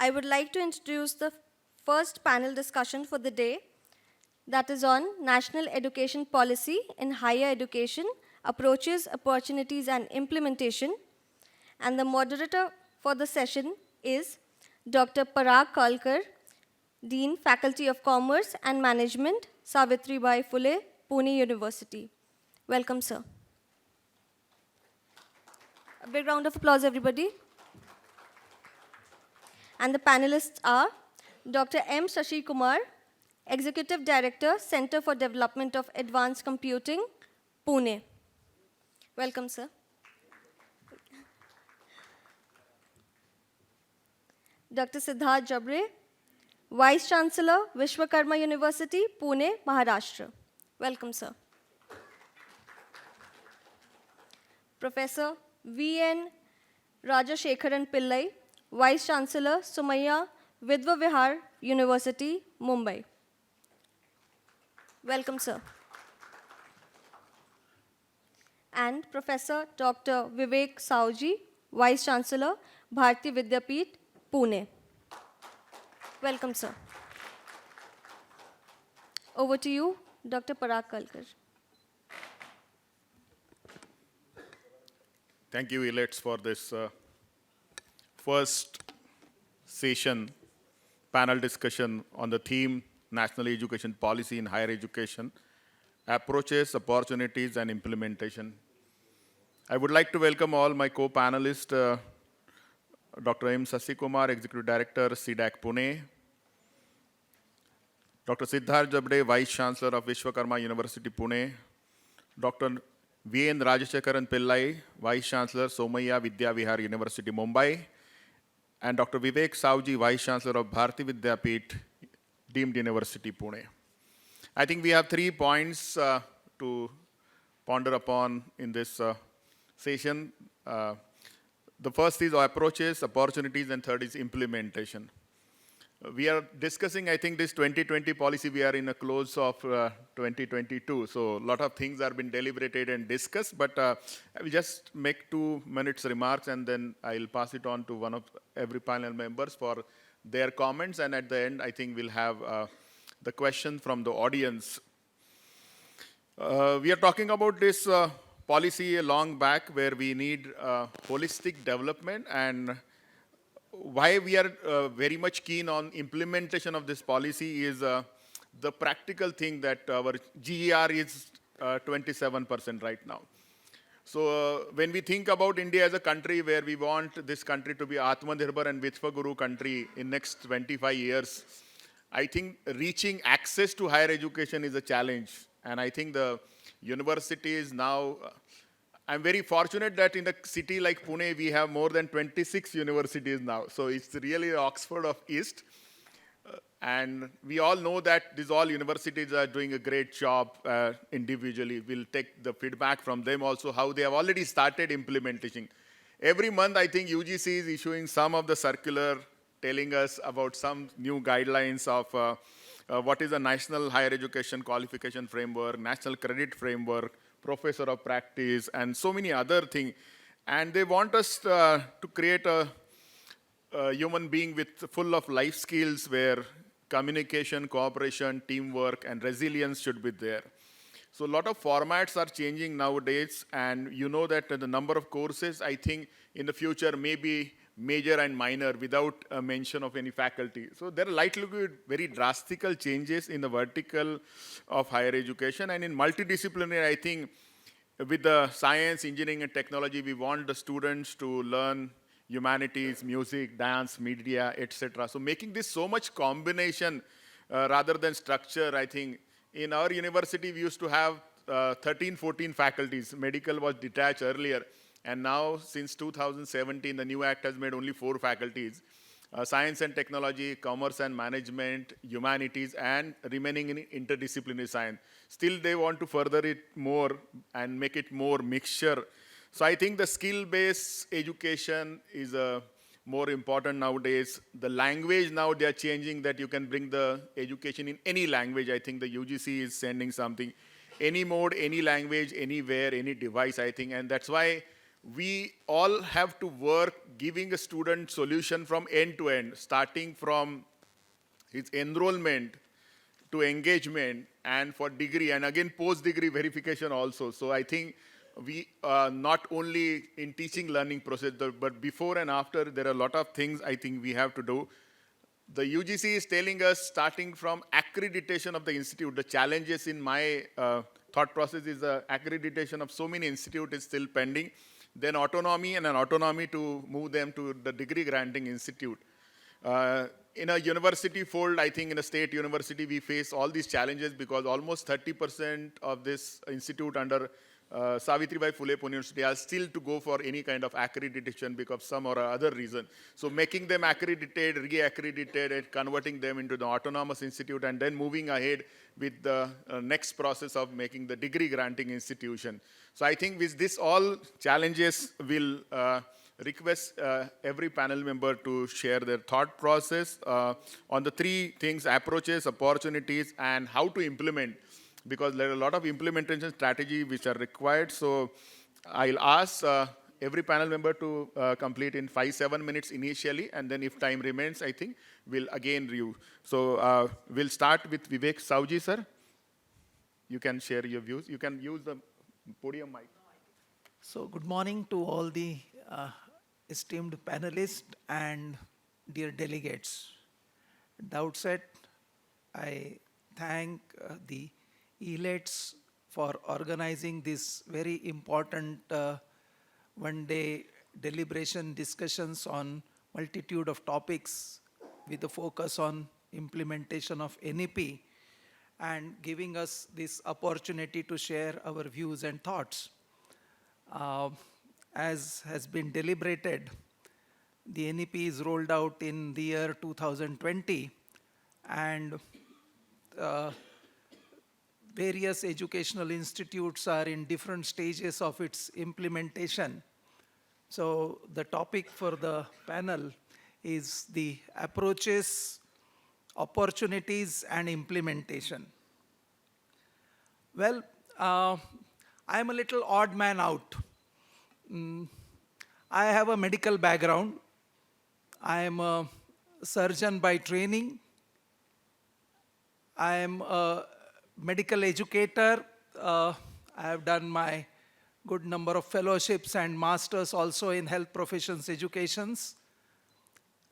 I would like to introduce the first panel discussion for the day, that is on National Education Policy in Higher Education, Approaches, Opportunities and Implementation. And the moderator for the session is Dr. Parag Kalkar, Dean, Faculty of Commerce and Management, Savitribai Phule, Pune University. Welcome, sir. A big round of applause, everybody. And the panelists are Dr. M. Shashi Kumar, Executive Director, Center for Development of Advanced Computing, Pune. Welcome, sir. Dr. Siddharth Jabre, Vice Chancellor, Vishwakarma University, Pune, Maharashtra. Welcome, sir. Professor V.N. Rajashekharan Pillai, Vice Chancellor, Sumaya Vidva Vihar University, Mumbai. Welcome, sir. And Professor Dr. Vivek Sauji, Vice Chancellor, Bharati Vidyapeeth, Pune. Welcome, sir. Over to you, Dr. Parag Kalkar. Thank you, Elets, for this first session, panel discussion on the theme National Education Policy in Higher Education, Approaches, Opportunities and Implementation. I would like to welcome all my co-panelists, Dr. M. Shashi Kumar, Executive Director, CDAC Pune, Dr. Siddharth Jabde, Vice Chancellor of Vishwakarma University, Pune, Dr. V.N. Rajashekharan Pillai, Vice Chancellor, Somaiya Vidya Vihar University, Mumbai, and Dr. Vivek Sauji, Vice Chancellor of Bharati Vidyapeeth, Deemed University, Pune. I think we have 3 points to ponder upon in this session. The first is approaches, opportunities, and third is implementation. We are discussing, I think, this 2020 policy. We are in a close of 2022, so a lot of things are being deliberated and discussed, but I will just make 2 minutes remarks and then I'll pass it on to one of every panel members for their comments, and at the end, I think we'll have the question from the audience. We are talking about this policy a long back where we need holistic development, and why we are very much keen on implementation of this policy is the practical thing that our GER is 27% right now. So when we think about India as a country where we want this country to be Atmanirbhar and Vishwaguru country in next 25 years, I think reaching access to higher education is a challenge. And I think the universities now, I'm very fortunate that in a city like Pune, we have more than 26 universities now. So it's really Oxford of East. And we all know that these all universities are doing a great job individually. We'll take the feedback from them also, how they have already started implementing. Every month, I think UGC is issuing some of the circular telling us about some new guidelines of what is a National Higher Education Qualification Framework, National Credit Framework, Professor of Practice, and so many other things. And they want us to create a human being with full of life skills where communication, cooperation, teamwork, and resilience should be there. So a lot of formats are changing nowadays, and you know that the number of courses, I think, in the future may be major and minor without a mention of any faculty. So there are likely to be very drastic changes in the vertical of higher education, and in multidisciplinary, I think, with the science, engineering, and technology, we want the students to learn humanities, music, dance, media, etc. So making this so much combination rather than structure, I think, in our university, we used to have 13, 14 faculties. Medical was detached earlier. And now, since 2017, the new act has made only 4 faculties. Science and technology, commerce and management, humanities, and remaining in interdisciplinary science. Still, they want to further it more and make it more mixture. So I think the skill-based education is more important nowadays. The language now they are changing that you can bring the education in any language. I think the UGC is sending something. Any mode, any language, anywhere, any device, I think. And that's why we all have to work giving a student solution from end to end, starting from his enrollment to engagement and for degree and again post-degree verification also. So I think we not only in teaching learning process, but before and after, there are a lot of things I think we have to do. The UGC is telling us, starting from accreditation of the institute, the challenges in my thought process is the accreditation of so many institutes is still pending. Then autonomy and an autonomy to move them to the degree granting institute. In a university fold, I think in a state university, we face all these challenges because almost 30% of this institute under Savitribai Phule Pune University are still to go for any kind of accreditation because of some or other reason. So making them accredited, re-accredited, and converting them into the autonomous institute, and then moving ahead with the next process of making the degree granting institution. So I think with this all challenges will request every panel member to share their thought process on the three things: approaches, opportunities, and how to implement, because there are a lot of implementation strategy which are required. So I'll ask every panel member to complete in 5-7 minutes initially, and then if time remains, I think we'll again review. So we'll start with Vivek Sauji, sir. You can share your views. You can use the podium mic. So good morning to all the esteemed panelists and dear delegates. At the outset, I thank the Elets for organizing this very important one-day deliberation discussions on multitude of topics with a focus on implementation of NEP and giving us this opportunity to share our views and thoughts. As has been deliberated, the NEP is rolled out in the year 2020, and various educational institutes are in different stages of its implementation. So the topic for the panel is the approaches, opportunities, and implementation. Well, I'm a little odd man out. I have a medical background. I am a surgeon by training. I am a medical educator. I have done my good number of fellowships and masters also in health professions educations.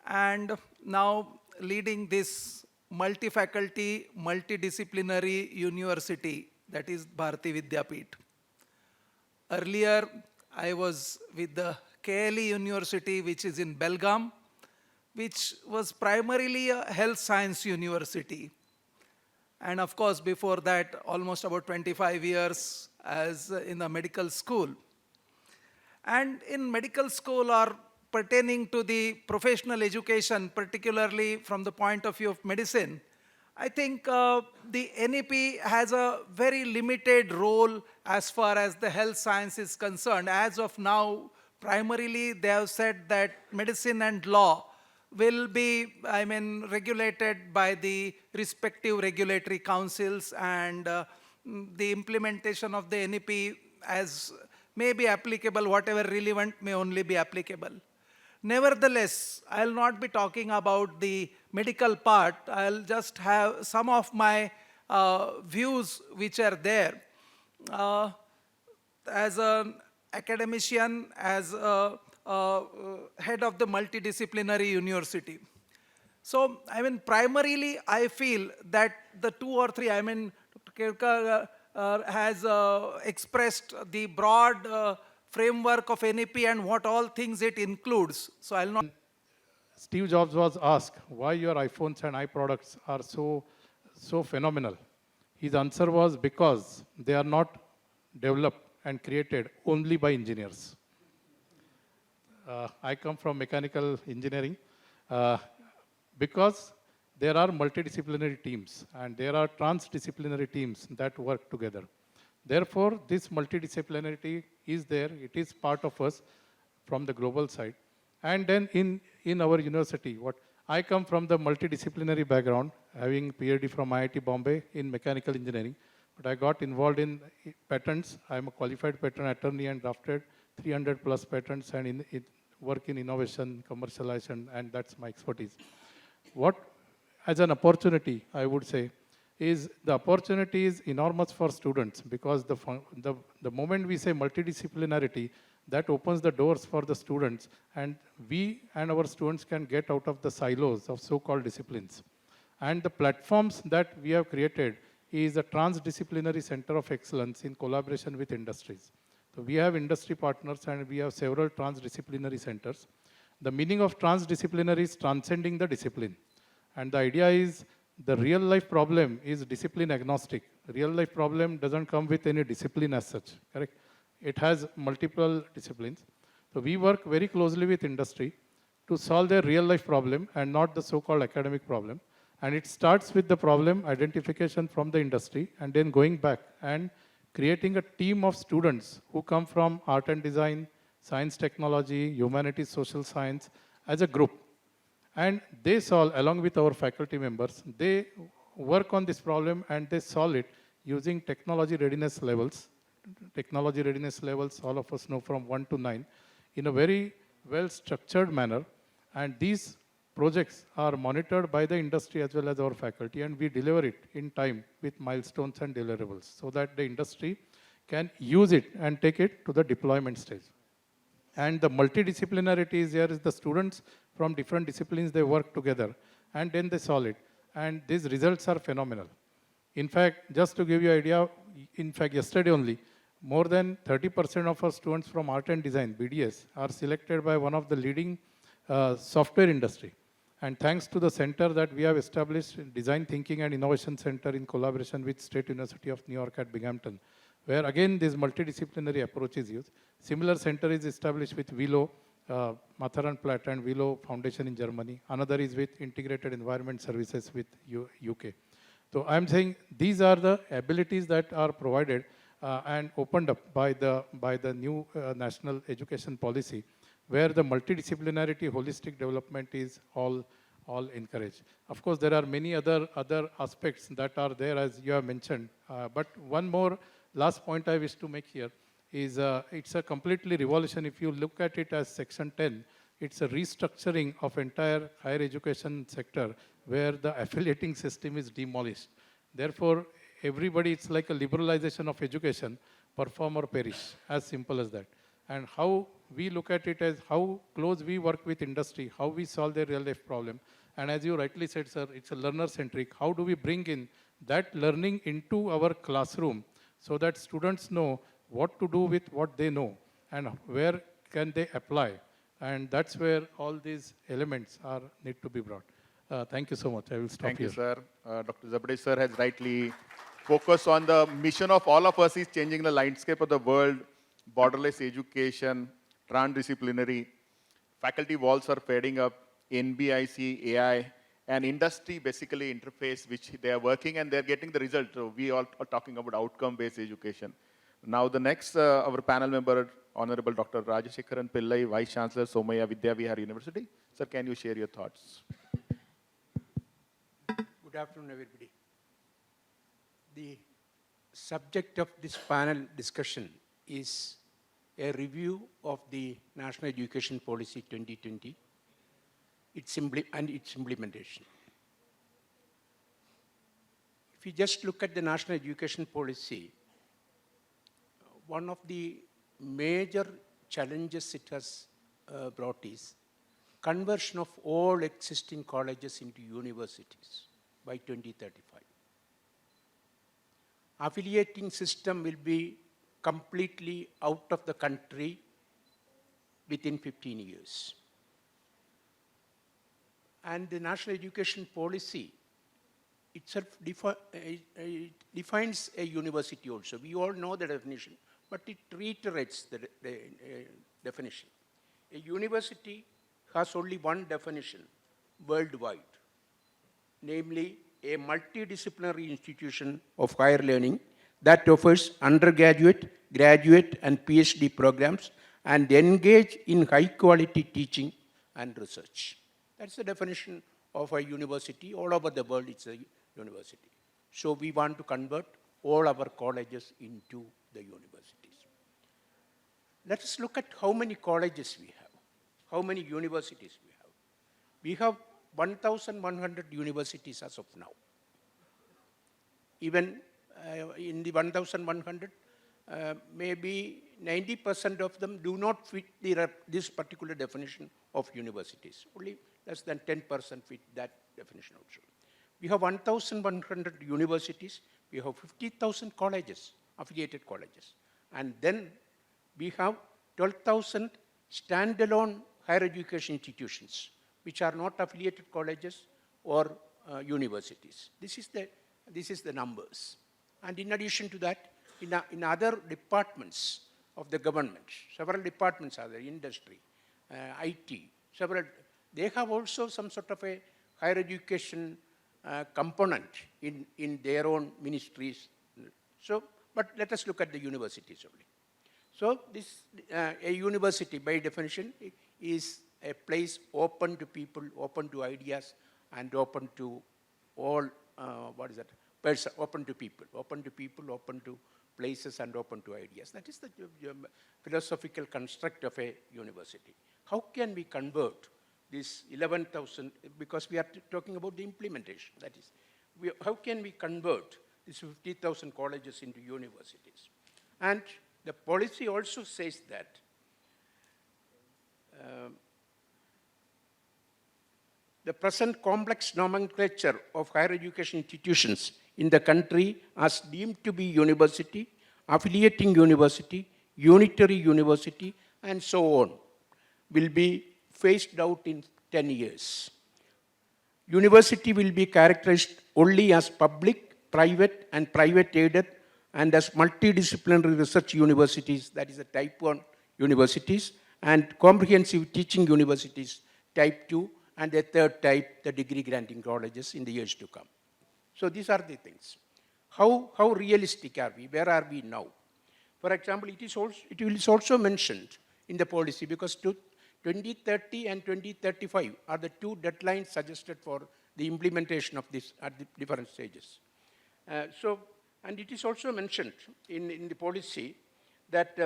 And now leading this multi-faculty, multidisciplinary university, that is Bharati Vidyapeeth. Earlier, I was with the KLE University, which is in Belgaum, which was primarily a health science university. And of course, before that, almost about 25 years as in the medical school. And in medical school or pertaining to the professional education, particularly from the point of view of medicine, I think the NEP has a very limited role as far as the health science is concerned. As of now, primarily they have said that medicine and law will be, regulated by the respective regulatory councils, and the implementation of the NEP as may be applicable, whatever relevant may only be applicable. Nevertheless, I'll not be talking about the medical part. I'll just have some of my views which are there. As an academician, as a head of the multidisciplinary university. So, primarily I feel that the two or three, Dr. Kirkar has expressed the broad framework of NEP and what all things it includes. So I'll not. Steve Jobs was asked why your iPhones and iProducts are so phenomenal. His answer was because they are not developed and created only by engineers. I come from mechanical engineering because there are multidisciplinary teams and there are transdisciplinary teams that work together. Therefore, this multidisciplinarity is there. It is part of us from the global side. And then in our university, I come from the multidisciplinary background, having PhD from IIT Bombay in mechanical engineering. But I got involved in patents. I'm a qualified patent attorney and drafted 300 plus patents and work in innovation, commercialization, and that's my expertise. What, as an opportunity, I would say, is the opportunity is enormous for students because the moment we say multidisciplinarity, that opens the doors for the students, and we and our students can get out of the silos of so-called disciplines. And the platforms that we have created is a transdisciplinary center of excellence in collaboration with industries. So we have industry partners and we have several transdisciplinary centers. The meaning of transdisciplinary is transcending the discipline. And the idea is the real life problem is discipline agnostic. Real life problem doesn't come with any discipline as such, correct? It has multiple disciplines. So we work very closely with industry to solve their real life problem and not the so-called academic problem. And it starts with the problem identification from the industry and then going back and creating a team of students who come from art and design, science, technology, humanities, social science as a group. And they solve, along with our faculty members, they work on this problem and they solve it using technology readiness levels. Technology readiness levels, all of us know, from 1 to 9, in a very well-structured manner. And these projects are monitored by the industry as well as our faculty, and we deliver it in time with milestones and deliverables so that the industry can use it and take it to the deployment stage. And the multidisciplinarity is here is the students from different disciplines, they work together and then they solve it. And these results are phenomenal. In fact, just to give you an idea, in fact, yesterday only, more than 30% of our students from art and design, BDS, are selected by one of the leading software industry. And thanks to the center that we have established, Design Thinking and Innovation Center in collaboration with State University of New York at Binghamton, where again this multidisciplinary approach is used. Similar center is established with Vilo, Matharan-Platt and Vilo Foundation in Germany. Another is with Integrated Environment Services with UK. So I'm saying these are the abilities that are provided and opened up by the new national education policy, where the multidisciplinarity, holistic development is all encouraged. Of course, there are many other aspects that are there, as you have mentioned. But one more last point I wish to make here is it's a completely revolution. If you look at it as Section 10, it's a restructuring of entire higher education sector where the affiliating system is demolished. Therefore, everybody, it's like a liberalization of education, perform or perish, as simple as that. And how we look at it as how close we work with industry, how we solve their real life problem. And as you rightly said, sir, it's a learner-centric. How do we bring in that learning into our classroom so that students know what to do with what they know and where can they apply. And that's where all these elements need to be brought. Thank you so much. I will stop Thank here. you, sir. Dr. Zabade sir has rightly focused on the mission of all of us is changing the landscape of the world, borderless education, transdisciplinary. Faculty walls are fading up, NBIC, AI, and industry basically interface which they are working and they're getting the result. So we all are talking about outcome-based education. Now the next, our panel member, Honorable Dr. Rajashekharan Pillai, Vice Chancellor, Somaya Vidya Vihar University. Sir, can you share your thoughts? Good afternoon, everybody. The subject of this panel discussion is a review of the National Education Policy 2020 and its implementation. If you just look at the National Education Policy, one of the major challenges it has brought is conversion of all existing colleges into universities by 2035. Affiliating system will be completely out of the country within 15 years. And the National Education Policy itself defines a university also. We all know the definition, but it reiterates the definition. A university has only one definition worldwide, namely a multidisciplinary institution of higher learning that offers undergraduate, graduate, and PhD programs and engage in high-quality teaching and research. That's the definition of a university. All over the world, it's a university. So we want to convert all our colleges into the universities. let us look at how many colleges we have, how many universities we have. We have 1,100 universities as of now. Even in the 1,100, maybe 90% of them do not fit this particular definition of universities. Only less than 10% fit that definition also. We have 1,100 universities. We have 50,000 colleges, affiliated colleges. And then we have 12,000 standalone higher education institutions, which are not affiliated colleges or universities. This is the numbers. And in addition to that, in other departments of the government, several departments are there, industry, IT, they have also some sort of a higher education component in their own ministries. So, but let us look at the universities only. So a university by definition is a place open to people, open to ideas, and open to all, open to people, open to places, and open to ideas. That is the philosophical construct of a university. How can we convert this 11,000, because we are talking about the implementation, that is, how can we convert these 50,000 colleges into universities? And the policy also says that the present complex nomenclature of higher education institutions in the country as deemed to be university, affiliating university, unitary university, and so on, will be phased out in 10 years. University will be characterized only as public, private, and private aided, and as multidisciplinary research universities, that is the type 1 universities, and comprehensive teaching universities, type 2, and the third type, the degree granting colleges in the years to come. So these are the things. How realistic are we? Where are we now? For example, it is also mentioned in the policy, because 2030 and 2035 are the two deadlines suggested for the implementation of this at the different stages. And it is also mentioned in the policy that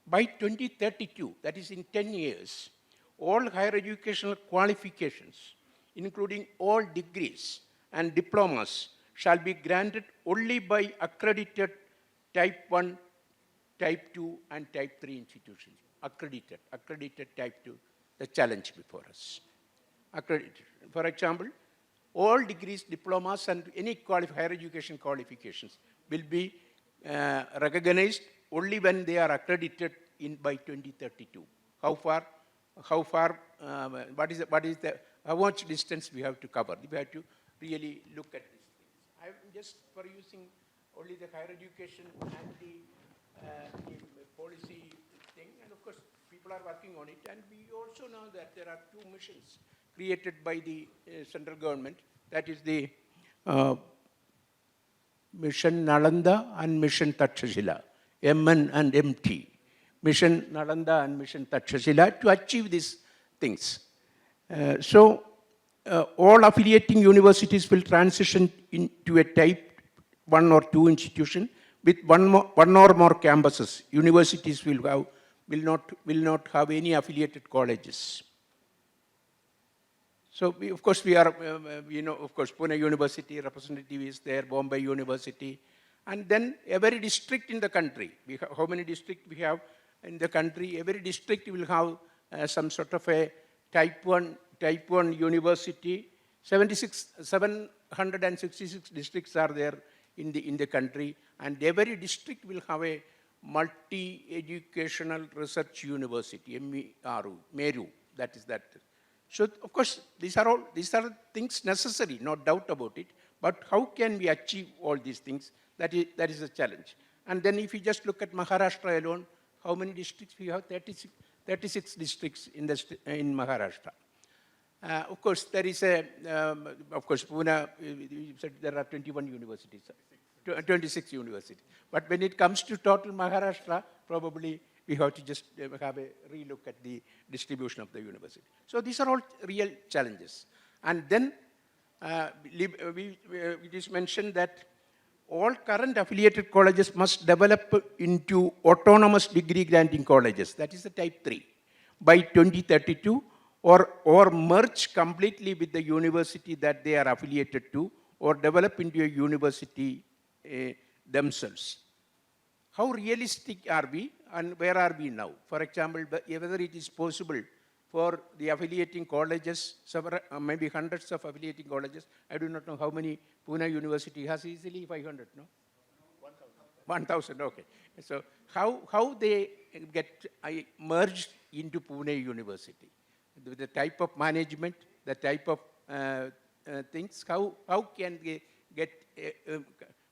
by 2032, that is in 10 years, all higher educational qualifications, including all degrees and diplomas, shall be granted only by accredited type 1, type 2, and type 3 institutions. Accredited type 2, the challenge before us. Accredited. For example, all degrees, diplomas, and any higher education qualifications will be recognized only when they are accredited by 2032. How much distance we have to cover? We have to really look at these things. I'm just for using only the higher education and the policy thing, and of course people are working on it, and we also know that there are two missions created by the central government, that is the Mission Nalanda and Mission Takshashila, MN and MT. Mission Nalanda and Mission Takshashila to achieve these things. All affiliating universities will transition into a type 1 or 2 institution with one or more campuses. Universities will not have any affiliated colleges. So of course, Pune University representative is there, Bombay University, and then every district in the country. How many districts we have in the country? Every district will have some sort of a type 1 university. 766 districts are there in the country, and every district will have a multi-educational research university, MERU, that is that. So of course, these are things necessary, no doubt about it, but how can we achieve all these things? That is a challenge. And then if you just look at Maharashtra alone, how many districts we have? 36 districts in Maharashtra. Of course, there is Pune, you said there are 21 universities, 26 universities. But when it comes to total Maharashtra, probably we have to just have a relook at the distribution of the university. So these are all real challenges. And then it is mentioned that all current affiliated colleges must develop into autonomous degree granting colleges. That is the type 3 by 2032, or merge completely with the university that they are affiliated to, or develop into a university themselves. How realistic are we and where are we now? For example, whether it is possible for the affiliating colleges, several, maybe hundreds of affiliating colleges, I do not know how many Pune University has, easily 500, no? 1,000, okay. So how they get merged into Pune University? The type of management, the type of things, how can they get,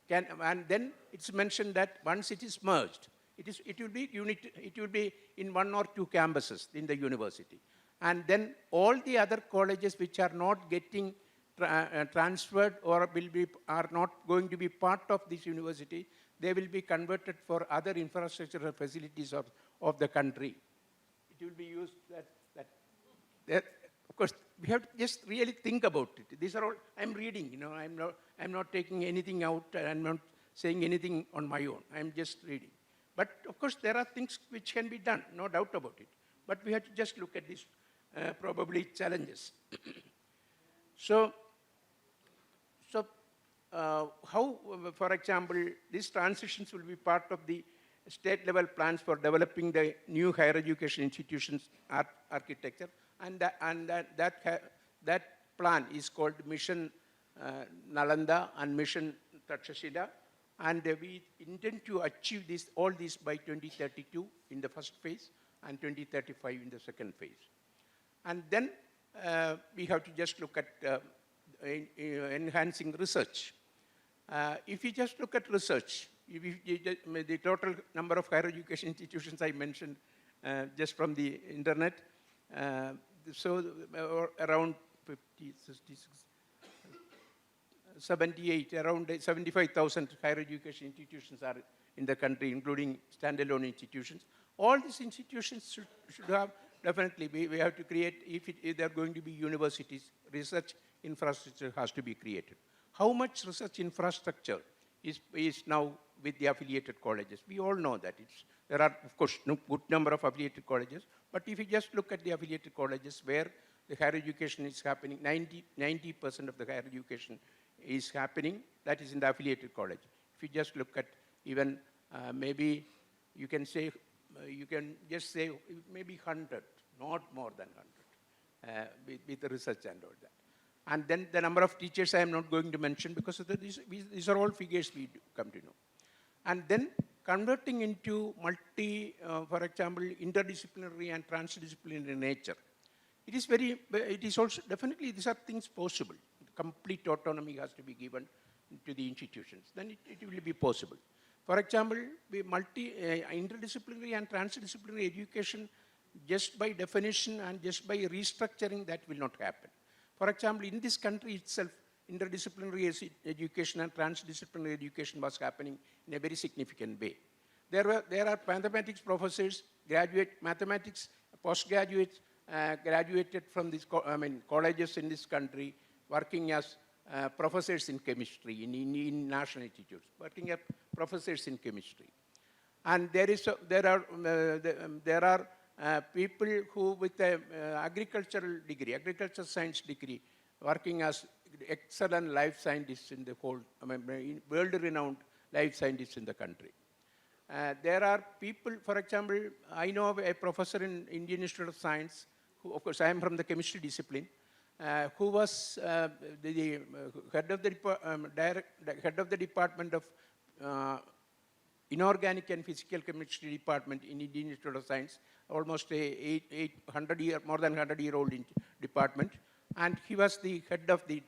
and then it's mentioned that once it is merged, it will be in one or two campuses in the university. And then all the other colleges which are not getting transferred or are not going to be part of this university, they will be converted for other infrastructure facilities of the country. It will be used that of course, we have to just really think about it. These are all, I'm reading, you know, I'm not taking anything out, I'm not saying anything on my own, I'm just reading. But of course, there are things which can be done, no doubt about it. But we have to just look at these probably challenges. So how, for example, these transitions will be part of the state level plans for developing the new higher education institutions architecture, and that plan is called Mission Nalanda and Mission Takshashila, and we intend to achieve all this by 2032 in the first phase and 2035 in the second phase. And then we have to just look at enhancing research. If you just look at research, the total number of higher education institutions I mentioned just from the internet, so around 50, 66, 78, around 75,000 higher education institutions are in the country, including standalone institutions. All these institutions should have, definitely, we have to create, if they're going to be universities, research infrastructure has to be created. How much research infrastructure is now with the affiliated colleges? We all know that there are, of course, no good number of affiliated colleges, but if you just look at the affiliated colleges where the higher education is happening, 90% of the higher education is happening, that is in the affiliated college. If you just look at even maybe you can say, you can just say maybe 100, not more than 100, with the research and all that. And then the number of teachers I am not going to mention because these are all figures we come to know. And then converting into for example, interdisciplinary and transdisciplinary nature. It is also, definitely these are things possible. Complete autonomy has to be given to the institutions. Then it will be possible. For example, interdisciplinary and transdisciplinary education, just by definition and just by restructuring, that will not happen. For example, in this country itself, interdisciplinary education and transdisciplinary education was happening in a very significant way. There are mathematics professors, mathematics postgraduates, graduated from these colleges in this country, working as professors in chemistry in national institutes, working as professors in chemistry. And there are people who with an agricultural degree, agricultural science degree, working as excellent life scientists in the whole, world-renowned life scientists in the country. There are people, for example, I know of a professor in Indian Institute of Science, who, of course, I am from the chemistry discipline, who was the head of the department of inorganic and physical chemistry department in Indian Institute of Science, almost more than 100-year-old department. And he was the head of the,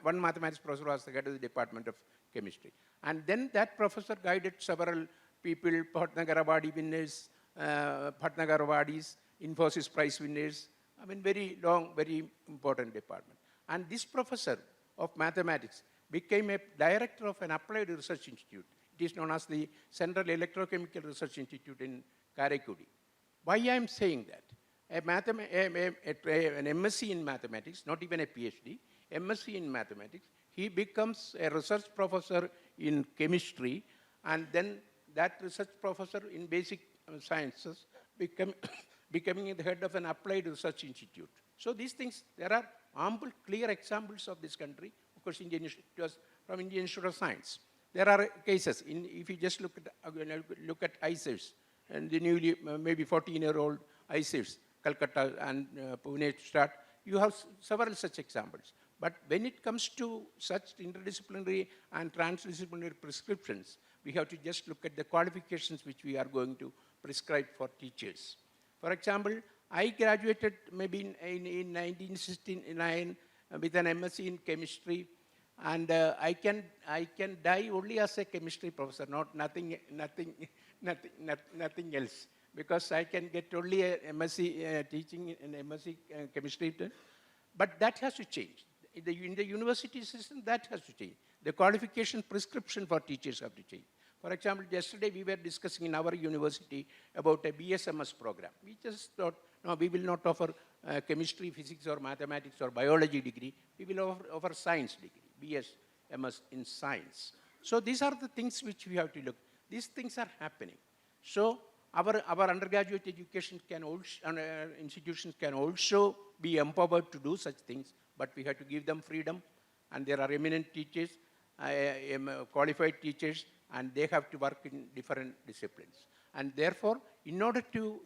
one mathematics professor was the head of the department of chemistry. And then that professor guided several people, Bhatnagar Award winners, Bhatnagar Awardees, Infosys Prize winners, very long, very important department. And this professor of mathematics became a director of an applied research institute. It is known as the Central Electrochemical Research Institute in Karaikudi. Why I am saying that? An MSc in mathematics, not even a PhD, MSc in mathematics, he becomes a research professor in chemistry, and then that research professor in basic sciences becoming the head of an applied research institute. So these things, there are ample clear examples of this country. Of course, it was from Indian Institute of Science. There are cases, if you just look at ICERs, and the newly, maybe 14-year-old ICERs, Calcutta and Pune start, you have several such examples. But when it comes to such interdisciplinary and transdisciplinary prescriptions, we have to just look at the qualifications which we are going to prescribe for teachers. For example, I graduated maybe in 1969 with an MSc in chemistry, and I can die only as a chemistry professor, nothing else, because I can get only a MSc teaching in MSc chemistry. But that has to change. In the university system, that has to change. The qualification prescription for teachers have to change. For example, yesterday we were discussing in our university about a BSMS program. We just thought, no, we will not offer chemistry, physics, or mathematics, or biology degree. We will offer science degree, BSMS in science. So these are the things which we have to look. These things are happening. So our undergraduate education can also, institutions can also be empowered to do such things, but we have to give them freedom, and there are eminent teachers, qualified teachers, and they have to work in different disciplines. And therefore, in order to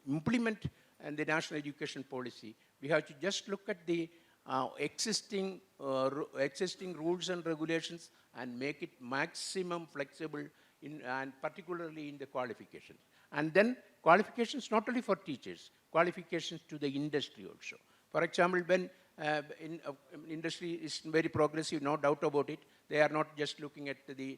implement the national education policy, we have to just look at the existing rules and regulations and make it maximum flexible, and particularly in the qualifications. And then qualifications not only for teachers, qualifications to the industry also. For example, when industry is very progressive, no doubt about it, they are not just looking at the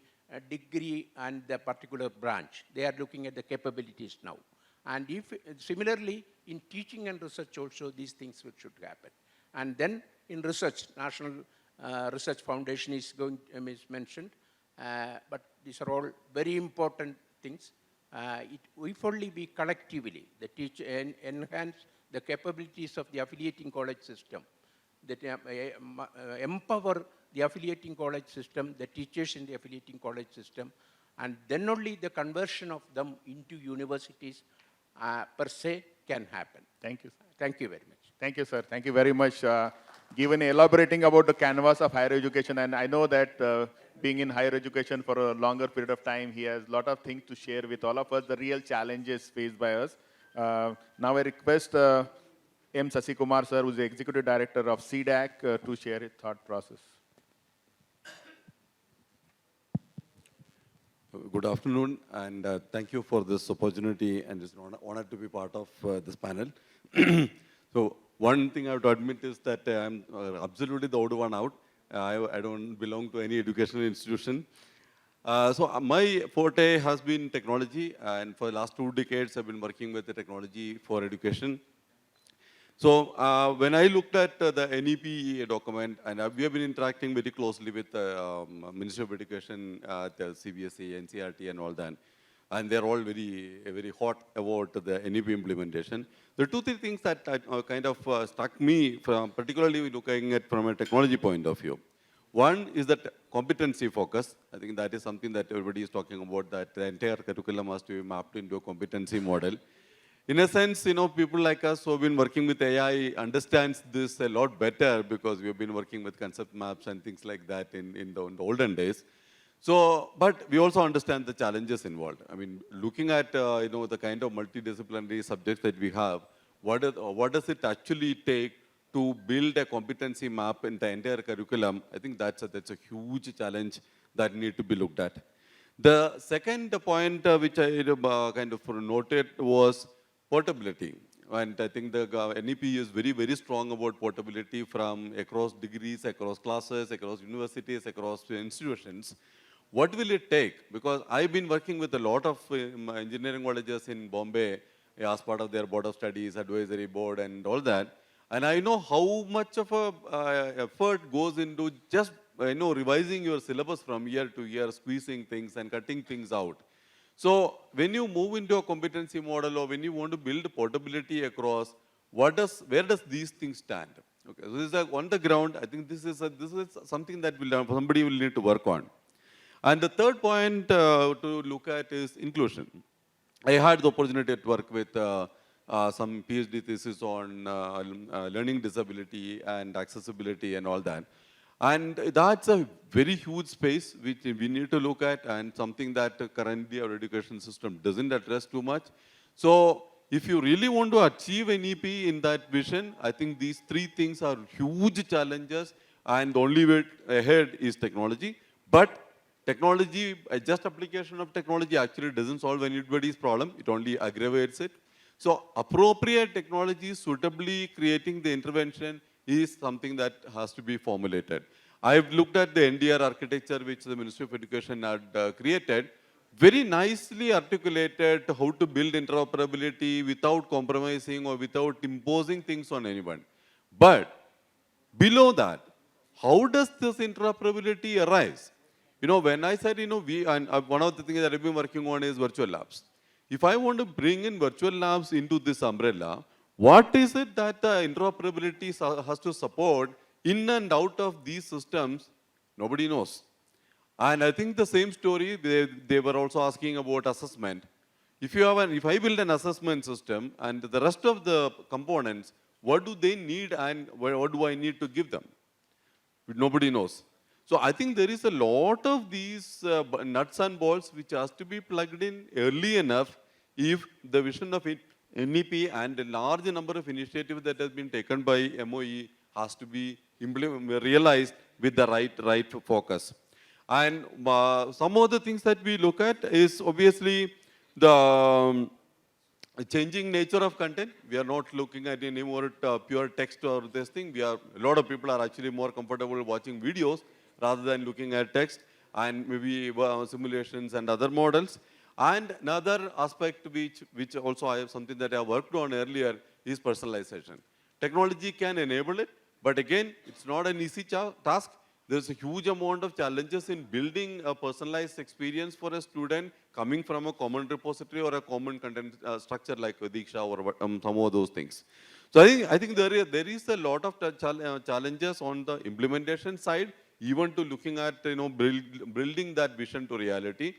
degree and the particular branch. They are looking at the capabilities now. And similarly, in teaching and research also, these things should happen. And then in research, National Research Foundation is mentioned, but these are all very important things. If only we collectively, the teacher, enhance the capabilities of the affiliating college system, that empower the affiliating college system, the teachers in the affiliating college system, and then only the conversion of them into universities per se can happen. Thank you. Thank you very much. Thank you, sir. Thank you very much. Given elaborating about the canvas of higher education, and I know that being in higher education for a longer period of time, he has a lot of things to share with all of us, the real challenges faced by us. Now I request M. Sasikumar, sir, who is the Executive Director of CDAC, to share his thought process. Good afternoon, and thank you for this opportunity, and it's an honor to be part of this panel. So one thing I have to admit is that I'm absolutely the odd one out. I don't belong to any educational institution. So my forte has been technology, and for the last 2 decades, I've been working with the technology for education. So when I looked at the NEP document, and we have been interacting very closely with the Ministry of Education, the CBSE, NCERT, and all that, and they're all very hot about the NEP implementation. There are 2-3 things that kind of struck me, from particularly looking at from a technology point of view. One is that competency focus. I think that is something that everybody is talking about, that the entire curriculum has to be mapped into a competency model. In a sense, people like us who have been working with AI understands this a lot better, because we have been working with concept maps and things like that in the olden days. So, but we also understand the challenges involved. I mean, looking at the kind of multidisciplinary subjects that we have, what does it actually take to build a competency map in the entire curriculum? I think that's a huge challenge that need to be looked at. The second point which I kind of noted was portability. And I think the NEP is very strong about portability from across degrees, across classes, across universities, across institutions. What will it take? Because I've been working with a lot of engineering colleges in Bombay as part of their board of studies, advisory board, and all that. And I know how much of a effort goes into just revising your syllabus from year to year, squeezing things and cutting things out. So when you move into a competency model, or when you want to build portability across, where does these things stand? Okay, so this is on the ground. I think this is something that somebody will need to work on. And the third point to look at is inclusion. I had the opportunity to work with some PhD thesis on learning disability and accessibility and all that. And that's a very huge space which we need to look at, and something that currently our education system doesn't address too much. So if you really want to achieve an EP in that vision, I think these three things are huge challenges, and the only way ahead is technology. But technology, just application of technology actually doesn't solve anybody's problem, it only aggravates it. So appropriate technology suitably creating the intervention is something that has to be formulated. I've looked at the NDR architecture which the Ministry of Education had created, very nicely articulated how to build interoperability without compromising or without imposing things on anyone. But below that, how does this interoperability arise? You know, when I said, one of the things that I've been working on is virtual labs. If I want to bring in virtual labs into this umbrella, what is it that the interoperability has to support in and out of these systems? Nobody knows. And I think the same story, they were also asking about assessment. If I build an assessment system and the rest of the components, what do they need and what do I need to give them? Nobody knows. So I think there is a lot of these nuts and bolts which has to be plugged in early enough if the vision of NEP and a large number of initiatives that has been taken by MOE has to be realized with the right focus. And some of the things that we look at is obviously the changing nature of content. We are not looking at any more pure text or this thing. A lot of people are actually more comfortable watching videos rather than looking at text and maybe simulations and other models. And another aspect which also I have something that I have worked on earlier is personalization. Technology can enable it, but again, it's not an easy task. There's a huge amount of challenges in building a personalized experience for a student coming from a common repository or a common content structure like Diksha or some of those things. So I think there is a lot of challenges on the implementation side, even to looking at building that vision to reality.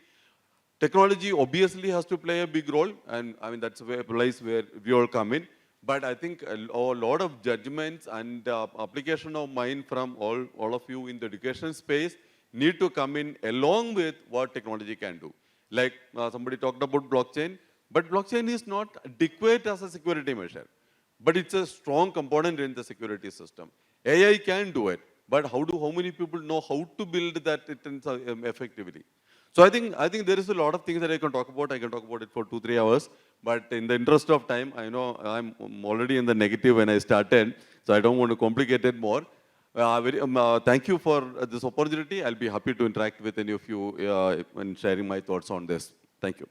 Technology obviously has to play a big role, and I mean that's a place where we all come in. But I think a lot of judgments and application of mind from all of you in the education space need to come in along with what technology can do. Like somebody talked about blockchain, but blockchain is not adequate as a security measure, but it's a strong component in the security system. AI can do it, but how many people know how to build that effectively? So I think there is a lot of things that I can talk about. I can talk about it for 2-3 hours. But in the interest of time, I know I'm already in the negative when I started, so I don't want to complicate it more. Thank you for this opportunity. I'll be happy to interact with any of you in sharing my thoughts on this. Thank you.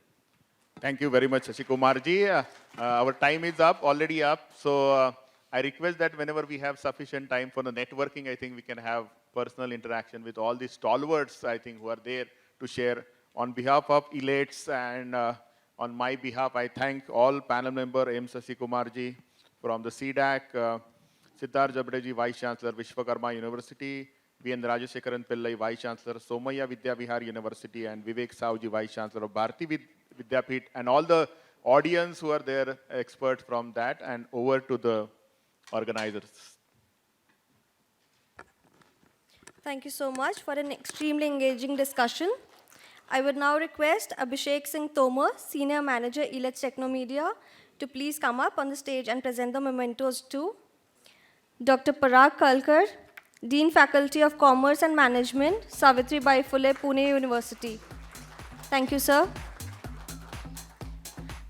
Thank you very much, Shashikumarji. Our time is already up. So I request that whenever we have sufficient time for the networking, I think we can have personal interaction with all these stalwarts, I think, who are there to share. On behalf of Elets and on my behalf, I thank all panel member M. Shashikumarji from the CDAC, Siddharth Jabdeji, Vice Chancellor, Vishwakarma University, V.N. Rajashekaran Pillai, Vice Chancellor, Somaya Vidya Vihar University, and Vivek Saoji, Vice Chancellor of Bharati Vidyapeeth, and all the audience who are there, experts from that, and over to the organizers. Thank you so much for an extremely engaging discussion. I would now request Abhishek Singh Tomar, Senior Manager, Elets Technomedia, to please come up on the stage and present the mementos to Dr. Parag Kalkar, Dean Faculty of Commerce and Management, Savitribai Phule, Pune University. Thank you, sir.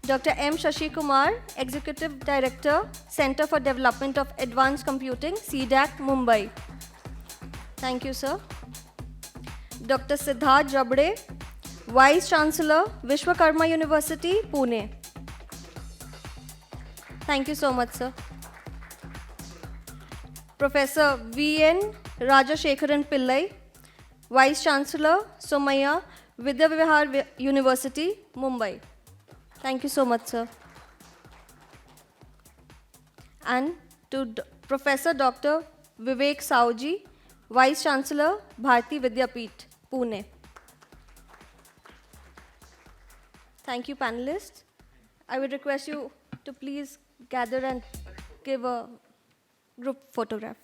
Dr. M. Shashi Kumar, Executive Director, Center for Development of Advanced Computing, CDAC, Mumbai. Thank you, sir. Dr. Siddharth Jabde, Vice Chancellor, Vishwakarma University, Pune. Thank you so much, sir. Professor V.N. Rajashekaran Pillai, Vice Chancellor, Somaya Vidya Vihar University, Mumbai. Thank you so much, sir. And to Professor Dr. Vivek Saoji, Vice Chancellor, Bharati Vidyapeeth, Pune. Thank you, panelists. I would request you to please gather and give a group photograph.